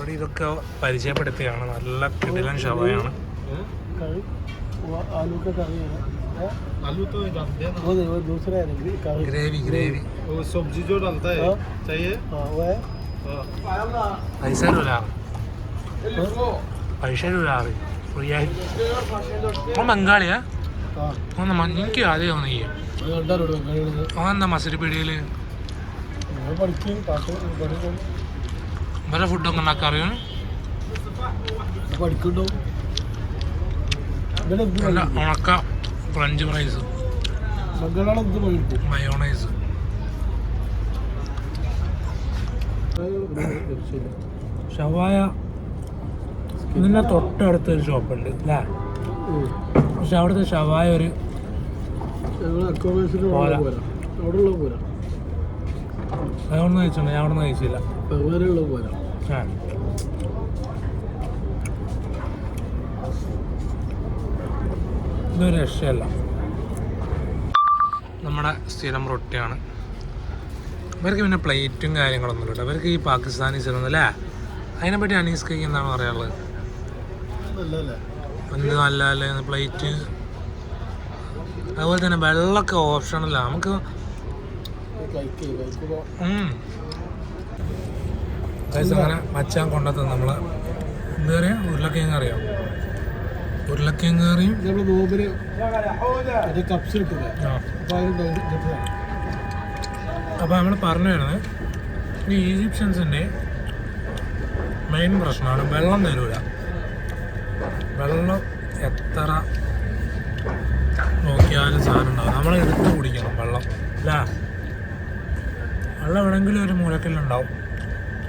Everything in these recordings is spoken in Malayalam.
ഇവിടെ ഇതൊക്കെ പരിചയപ്പെടുത്തിയാണ്. നല്ല കിടിലൻ ഷവായാണ്. ഗ്രേവി ഗ്രേവി सब्जी जो डालता है चाहिए पैसा ഫ്രീ ആയി. ബംഗാളിയാ? എനിക്ക് ആദ്യം തോന്നി അതെന്താ മസരി പീടികയില് വേറെ ഫുഡൊക്കെ ഉണ്ടാക്കാൻ അറിയോ? നല്ല ഉണക്ക ഫ്രഞ്ച് ഫ്രൈസ്, മയോണൈസ്. ഷവായ ഇതിൻ്റെ തൊട്ടടുത്തൊരു ഷോപ്പുണ്ട് അല്ലേ? പക്ഷെ അവിടുത്തെ ഷവായ ഒരു അതൊന്നും കഴിച്ചിട്ടുണ്ട്. ഞാൻ അവിടെ നിന്ന് കഴിച്ചില്ല. ഇതൊരു രക്ഷയല്ല. നമ്മുടെ സ്ഥിരം റൊട്ടിയാണ്. ഇവർക്ക് പിന്നെ പ്ലേറ്റും കാര്യങ്ങളൊന്നും ഇല്ല. ഇവർക്ക് ഈ പാകിസ്ഥാനീസ് ഇരുന്നു അല്ലേ? അതിനെപ്പറ്റി അനീസ് കൈക്ക് എന്താണ് പറയാനുള്ളത്? എന്ത് നല്ല അല്ലേ പ്ലേറ്റ്. അതുപോലെ തന്നെ വെള്ളമൊക്കെ ഓപ്ഷണല്ല. നമുക്ക് അങ്ങനെ മച്ചാൻ കൊണ്ടെത്തും നമ്മൾ. എന്താ പറയുക, ഉരുളക്കിഴങ്ങ് അറിയാം? ഉരുളക്കിഴങ്ങ് കറിയും അപ്പോൾ നമ്മൾ പറഞ്ഞു വരുന്നത് ഈ ഈജിപ്ഷ്യൻസിൻ്റെ മെയിൻ പ്രശ്നമാണ് വെള്ളം തരൂല. വെള്ളം എത്ര നോക്കിയാലും സാധനം ഉണ്ടാവും. നമ്മൾ എടുത്ത് കുടിക്കണം വെള്ളം അല്ലേ? വെള്ളം എവിടെയെങ്കിലും ഒരു മൂലക്കല്ലുണ്ടാവും.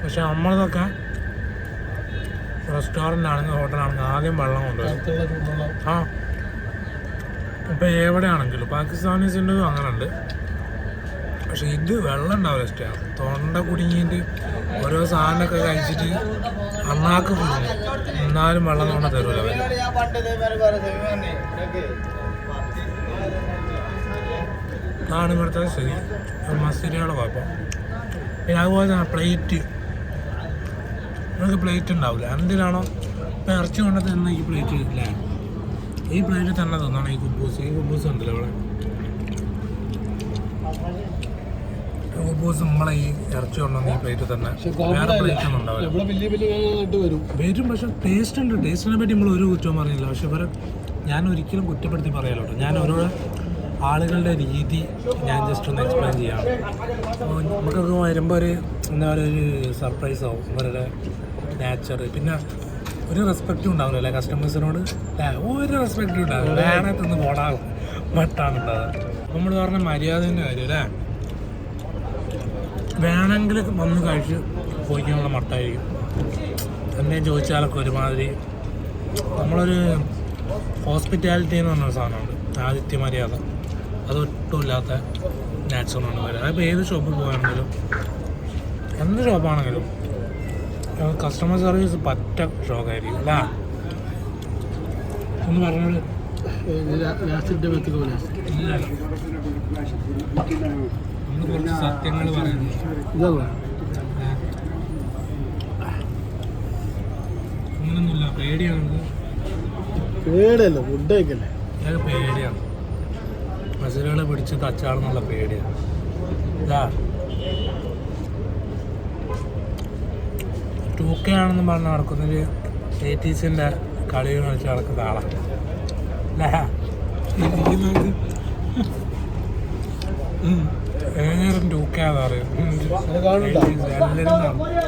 പക്ഷെ നമ്മളിതൊക്കെ റെസ്റ്റോറൻ്റ് ആണെങ്കിൽ ഹോട്ടലാണെങ്കിൽ ആദ്യം വെള്ളം കൊണ്ടുവരും. ആ ഇപ്പം എവിടെയാണെങ്കിലും പാകിസ്ഥാനീസിൻ്റെ അങ്ങനെ ഉണ്ട്. പക്ഷെ ഇത് വെള്ളം ഉണ്ടാവില്ല. ഇഷ്ടമാണ് തൊണ്ട കുടുങ്ങിയിട്ട് ഓരോ സാധനമൊക്കെ കഴിച്ചിട്ട് അണ്ണാക്ക് കുടുങ്ങും. എന്നാലും വെള്ളം കൊണ്ട് തരുമല്ലോ അവർ. അതാണ് ഇവിടുത്തെ ശരി മസ്തിരിയുടെ കുഴപ്പം. പിന്നെ അതുപോലെ തന്നെ പ്ലേറ്റ്, നിങ്ങൾക്ക് പ്ലേറ്റ് ഉണ്ടാവില്ല. എന്തിനാണോ ഇപ്പം ഇറച്ചി കൊണ്ട് തന്നെ ഈ പ്ലേറ്റ് ഇല്ല. ഈ പ്ലേറ്റ് തന്നെ തന്നാണ് ഈ കുബൂസ്. ഈ കുബൂസ് ഉണ്ടല്ലോ ഇവിടെ കുബൂസ് നമ്മളെ ഈ ഇറച്ചി കൊണ്ടുവന്ന ഈ പ്ലേറ്റ് തന്നെ. വേറെ പ്ലേറ്റ് ഒന്നും ഉണ്ടാവില്ല. വരും പക്ഷെ ടേസ്റ്റ് ഉണ്ട്. ടേസ്റ്റിനെ പറ്റി നമ്മൾ ഒരു കുറ്റവും പറഞ്ഞില്ല. പക്ഷെ ഇവരെ ഞാൻ ഒരിക്കലും കുറ്റപ്പെടുത്തി പറയാലോ. ഞാൻ ഓരോ ആളുകളുടെ രീതി ഞാൻ ജസ്റ്റ് ഒന്ന് എക്സ്പ്ലെയിൻ ചെയ്യാം. നമുക്കൊക്കെ വരുമ്പോൾ ഒരു എന്താ പറയുക, ഒരു സർപ്രൈസ് ആവും ഇവരുടെ നാച്ചർ. പിന്നെ ഒരു റെസ്പെക്റ്റും ഉണ്ടാവില്ല അല്ലേ കസ്റ്റമേഴ്സിനോട്? ഒരു റെസ്പെക്റ്റും ഉണ്ടാവില്ല. വേണത്തൊന്ന് പോടാകും മട്ടാണ് ഉണ്ടാകുക. നമ്മൾ പറഞ്ഞ മര്യാദൻ്റെ കാര്യം അല്ലേ? വേണമെങ്കിൽ വന്ന് കഴിച്ച് പോയിക്കാനുള്ള മട്ടായിരിക്കും. എന്നെ ചോദിച്ചാലൊക്കെ ഒരുമാതിരി നമ്മളൊരു ഹോസ്പിറ്റാലിറ്റി എന്ന് പറഞ്ഞൊരു സാധനമുണ്ട്, ആതിഥ്യ മര്യാദ. അതൊട്ടും ഇല്ലാത്ത നാച്ചുറലാണ് വരിക. അതിപ്പോൾ ഏത് ഷോപ്പിൽ പോയാണെങ്കിലും എന്ത് ഷോപ്പാണെങ്കിലും കസ്റ്റമർ സർവീസ് പറ്റ ഷോക്കായിരിക്കും അല്ലേ? ഒന്ന് പറഞ്ഞോളൂ. ഒന്ന് കുറച്ച് സത്യങ്ങൾ പറയുന്നു. അങ്ങനൊന്നുമില്ല. പേടിയാണ്. പേടിയല്ല, ഫുഡ് കഴിക്കല്ലേ. ഞങ്ങൾക്ക് പേടിയാണ്. മസുരകളെ പിടിച്ച് തച്ചാണെന്നുള്ള പേടിയാണ്. ഇതാ 2K ആണെന്ന് പറഞ്ഞ് നടക്കുന്നൊരു 80s കളി കളിച്ച് നടക്കുന്ന ആളാണ് അല്ലേ? ഏതൊരു 2K ആണെന്ന് അറിയാം എല്ലാവരും.